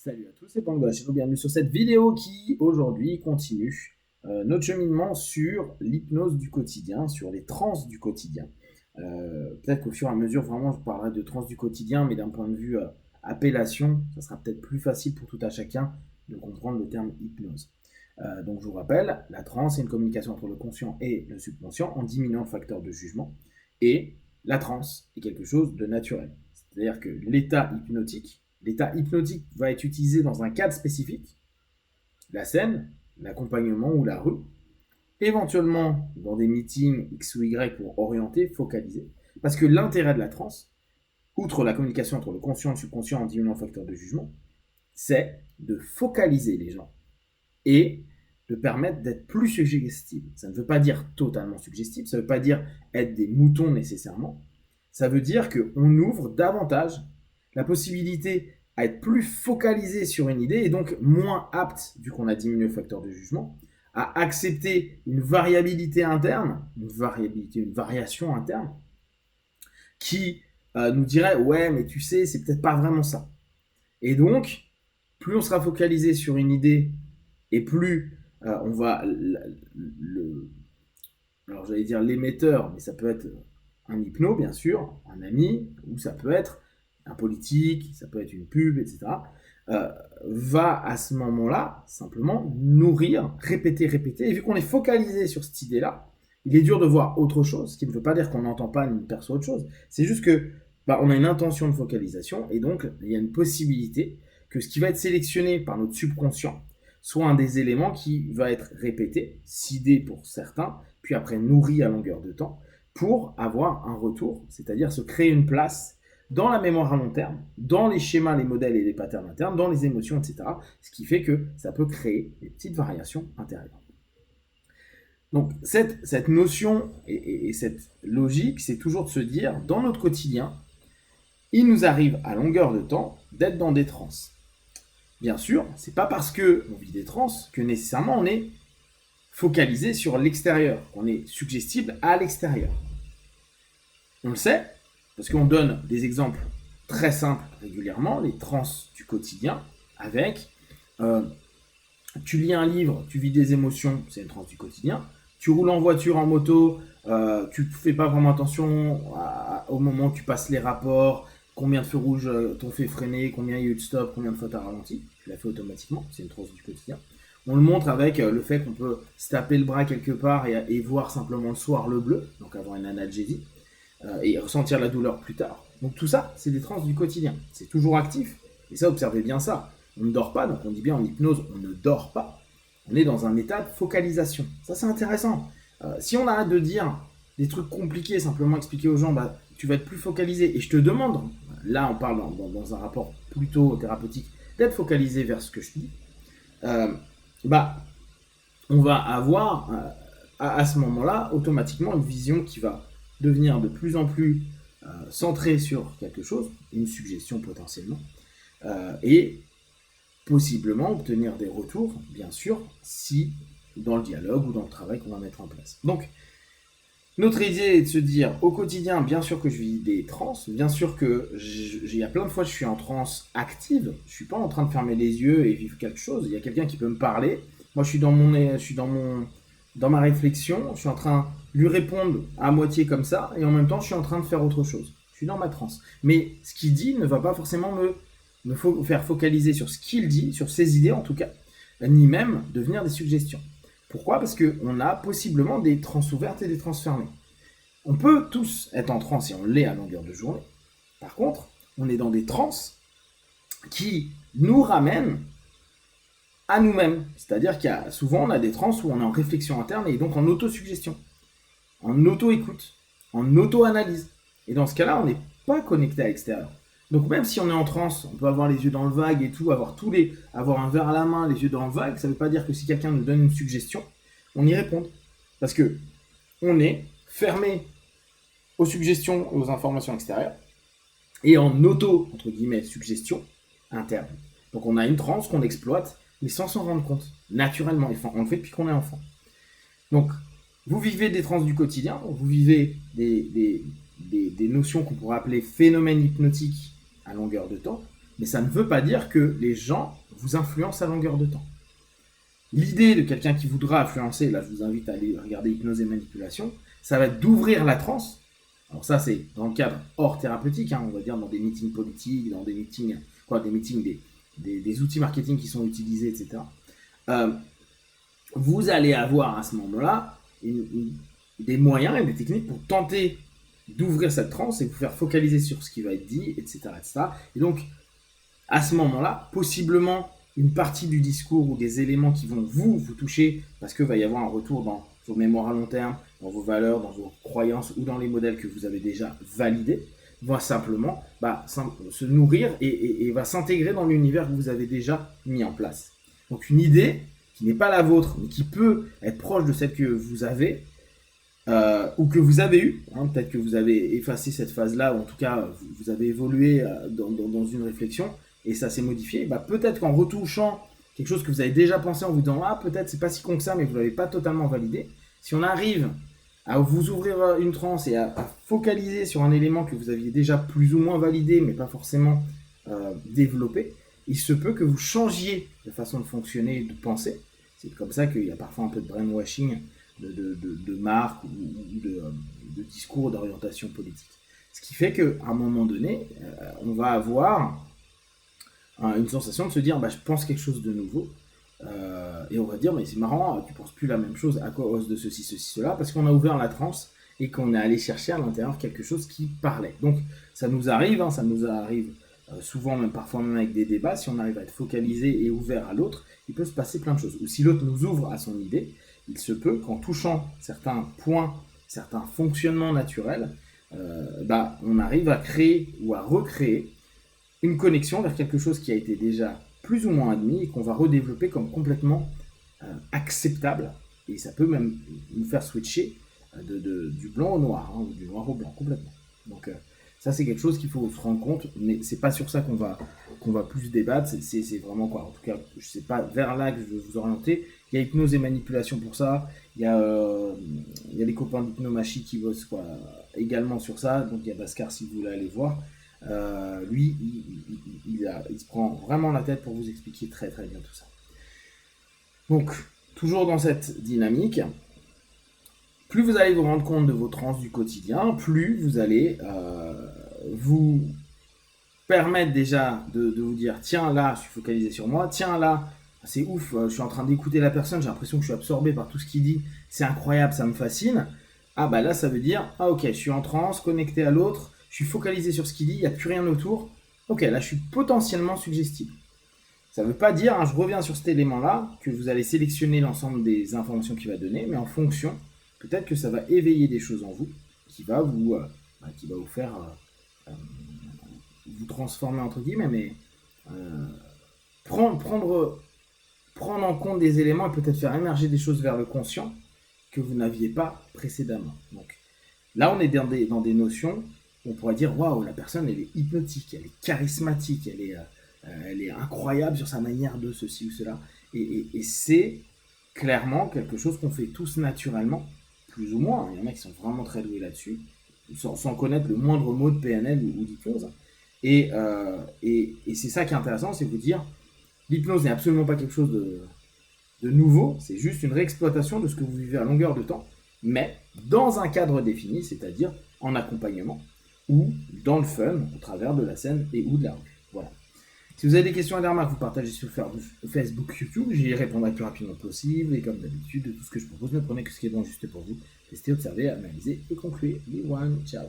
Salut à tous, c'est Pango, bienvenue sur cette vidéo qui aujourd'hui continue notre cheminement sur l'hypnose du quotidien, sur les trans du quotidien. Peut-être qu'au fur et à mesure, vraiment, je parlerai de trans du quotidien, mais d'un point de vue appellation, ça sera peut-être plus facile pour tout à chacun de comprendre le terme hypnose. Donc je vous rappelle, la transe, c'est une communication entre le conscient et le subconscient en diminuant le facteur de jugement. Et la transe est quelque chose de naturel. C'est-à-dire que l'état hypnotique va être utilisé dans un cadre spécifique, la scène, l'accompagnement ou la rue, éventuellement dans des meetings X ou Y pour orienter, focaliser. Parce que l'intérêt de la transe, outre la communication entre le conscient et le subconscient en diminuant le facteur de jugement, c'est de focaliser les gens et de permettre d'être plus suggestible. Ça ne veut pas dire totalement suggestible, ça ne veut pas dire être des moutons nécessairement. Ça veut dire qu'on ouvre davantage la possibilité à être plus focalisé sur une idée et donc moins apte, vu qu'on a diminué le facteur de jugement, à accepter une variabilité interne, une variation interne, qui nous dirait ouais mais tu sais c'est peut-être pas vraiment ça. Et donc plus on sera focalisé sur une idée et plus on va alors j'allais dire l'émetteur, mais ça peut être un hypno bien sûr, un ami, ou ça peut être un politique, ça peut être une pub, etc. Va à ce moment-là simplement nourrir, répéter, et vu qu'on est focalisé sur cette idée-là, il est dur de voir autre chose, ce qui ne veut pas dire qu'on n'entend pas ni perçoit autre chose. C'est juste que on a une intention de focalisation et donc il y a une possibilité que ce qui va être sélectionné par notre subconscient soit un des éléments qui va être répété, sidé pour certains, puis après nourri à longueur de temps, pour avoir un retour, c'est-à-dire se créer une place dans la mémoire à long terme, dans les schémas, les modèles et les patterns internes, dans les émotions, etc. Ce qui fait que ça peut créer des petites variations intérieures. Donc cette notion et cette logique, c'est toujours de se dire, dans notre quotidien, il nous arrive à longueur de temps d'être dans des transes. Bien sûr, c'est pas parce qu'on vit des trans que nécessairement on est focalisé sur l'extérieur, qu'on est suggestible à l'extérieur. On le sait, parce qu'on donne des exemples très simples régulièrement, les trans du quotidien, avec tu lis un livre, tu vis des émotions, c'est une transe du quotidien, tu roules en voiture, en moto, tu fais pas vraiment attention au moment où tu passes les rapports, combien de feux rouges t'ont fait freiner, combien il y a eu de stop, combien de fois t'as ralenti, tu l'as fait automatiquement, c'est une transe du quotidien. On le montre avec le fait qu'on peut se taper le bras quelque part et voir simplement le soir le bleu, donc avoir une analgésie, et ressentir la douleur plus tard. Donc tout ça, c'est des transes du quotidien. C'est toujours actif, et ça, observez bien ça. On ne dort pas, donc on dit bien en hypnose, on ne dort pas. On est dans un état de focalisation. Ça, c'est intéressant. Si on arrête de dire des trucs compliqués, simplement expliquer aux gens, tu vas être plus focalisé. Et je te demande, là on parle dans un rapport plutôt thérapeutique, d'être focalisé vers ce que je dis, on va avoir à ce moment-là automatiquement une vision qui va devenir de plus en plus centrée sur quelque chose, une suggestion potentiellement, et possiblement obtenir des retours, bien sûr, si dans le dialogue ou dans le travail qu'on va mettre en place. Donc, notre idée est de se dire, au quotidien, bien sûr que je vis des trans, bien sûr que il y a plein de fois je suis en transe active, je suis pas en train de fermer les yeux et vivre quelque chose, il y a quelqu'un qui peut me parler, moi je suis dans ma réflexion, je suis en train de lui répondre à moitié comme ça, et en même temps je suis en train de faire autre chose, je suis dans ma transe. Mais ce qu'il dit ne va pas forcément me faire focaliser sur ce qu'il dit, sur ses idées en tout cas, ni même devenir des suggestions. Pourquoi ? Parce qu'on a possiblement des trans ouvertes et des trans fermées. On peut tous être en transe et on l'est à longueur de journée. Par contre, on est dans des trans qui nous ramènent à nous-mêmes. C'est-à-dire qu'il y a souvent on a des trans où on est en réflexion interne et donc en autosuggestion, en auto-écoute, en auto-analyse. Et dans ce cas-là, on n'est pas connecté à l'extérieur. Donc même si on est en transe, on peut avoir les yeux dans le vague et tout, avoir un verre à la main, les yeux dans le vague, ça ne veut pas dire que si quelqu'un nous donne une suggestion, on y réponde. Parce que on est fermé aux suggestions et aux informations extérieures et en auto, entre guillemets, suggestion interne. Donc on a une transe qu'on exploite, mais sans s'en rendre compte, naturellement. On le fait depuis qu'on est enfant. Donc, vous vivez des transes du quotidien, vous vivez des notions qu'on pourrait appeler phénomènes hypnotiques à longueur de temps. mais ça ne veut pas dire que les gens vous influencent à longueur de temps. L'idée de quelqu'un qui voudra influencer, là je vous invite à aller regarder Hypnose et Manipulation, ça va être d'ouvrir la transe. Alors ça c'est dans le cadre hors thérapeutique, on va dire dans des meetings politiques, dans des meetings, des outils marketing qui sont utilisés, etc. Vous allez avoir à ce moment-là des moyens et des techniques pour tenter d'ouvrir cette transe et vous faire focaliser sur ce qui va être dit, etc. Et donc, à ce moment-là, possiblement, une partie du discours ou des éléments qui vont vous toucher, parce qu'il va y avoir un retour dans vos mémoires à long terme, dans vos valeurs, dans vos croyances ou dans les modèles que vous avez déjà validés, va simplement se nourrir et va s'intégrer dans l'univers que vous avez déjà mis en place. Donc une idée qui n'est pas la vôtre, mais qui peut être proche de celle que vous avez, ou que vous avez eue, peut-être que vous avez effacé cette phase-là, ou en tout cas vous avez évolué dans une réflexion, et ça s'est modifié, peut-être qu'en retouchant quelque chose que vous avez déjà pensé en vous disant « Ah, peut-être c'est pas si con que ça, mais vous ne l'avez pas totalement validé », si on arrive à vous ouvrir une transe et à focaliser sur un élément que vous aviez déjà plus ou moins validé, mais pas forcément développé, il se peut que vous changiez de façon de fonctionner, de penser. C'est comme ça qu'il y a parfois un peu de brainwashing de marque ou de discours d'orientation politique. Ce qui fait qu'à un moment donné, on va avoir une sensation de se dire je pense quelque chose de nouveau, et on va dire mais c'est marrant, tu penses plus la même chose à cause de ceci, cela, parce qu'on a ouvert la transe et qu'on est allé chercher à l'intérieur quelque chose qui parlait. Donc ça nous arrive souvent, même parfois même avec des débats, si on arrive à être focalisé et ouvert à l'autre, il peut se passer plein de choses. Ou si l'autre nous ouvre à son idée, il se peut qu'en touchant certains points, certains fonctionnements naturels, on arrive à créer ou à recréer une connexion vers quelque chose qui a été déjà plus ou moins admis et qu'on va redévelopper comme complètement acceptable. Et ça peut même nous faire switcher du blanc au noir, ou du noir au blanc, complètement. Donc ça c'est quelque chose qu'il faut se rendre compte, mais c'est pas sur ça qu'on va plus débattre, c'est vraiment quoi. En tout cas, je sais pas vers là que je veux vous orienter. Il y a Hypnose et Manipulation pour ça, il y a les copains d'Hypnomachie qui bossent également sur ça, donc il y a Bhaskar si vous voulez aller voir. Lui, il se prend vraiment la tête pour vous expliquer très très bien tout ça. Donc, toujours dans cette dynamique, plus vous allez vous rendre compte de vos transes du quotidien, plus vous allez vous permettre déjà de vous dire tiens là, je suis focalisé sur moi, tiens là, c'est ouf, je suis en train d'écouter la personne, j'ai l'impression que je suis absorbé par tout ce qu'il dit, c'est incroyable, ça me fascine. Là ça veut dire, ok, je suis en transe, connecté à l'autre, je suis focalisé sur ce qu'il dit, il n'y a plus rien autour, ok, là je suis potentiellement suggestible. Ça ne veut pas dire, je reviens sur cet élément-là, que vous allez sélectionner l'ensemble des informations qu'il va donner, mais en fonction, peut-être que ça va éveiller des choses en vous, qui va vous faire vous transformer entre guillemets, mais prendre en compte des éléments et peut-être faire émerger des choses vers le conscient que vous n'aviez pas précédemment. Donc là, on est dans des notions où on pourrait dire waouh, la personne elle est hypnotique, elle est charismatique, elle est incroyable sur sa manière de ceci ou cela. Et c'est clairement quelque chose qu'on fait tous naturellement, plus ou moins. Il y en a qui sont vraiment très doués là-dessus, sans connaître le moindre mot de PNL ou d'hypnose. Et c'est ça qui est intéressant, c'est de vous dire, l'hypnose n'est absolument pas quelque chose de nouveau, c'est juste une réexploitation de ce que vous vivez à longueur de temps, mais dans un cadre défini, c'est-à-dire en accompagnement, ou dans le fun, au travers de la scène et ou de la rue. Voilà. Si vous avez des questions et des remarques, vous partagez sur Facebook, YouTube, j'y répondrai le plus rapidement possible, et comme d'habitude, de tout ce que je propose, ne prenez que ce qui est bon juste pour vous. Testez, observez, analysez et concluez. Be one, ciao.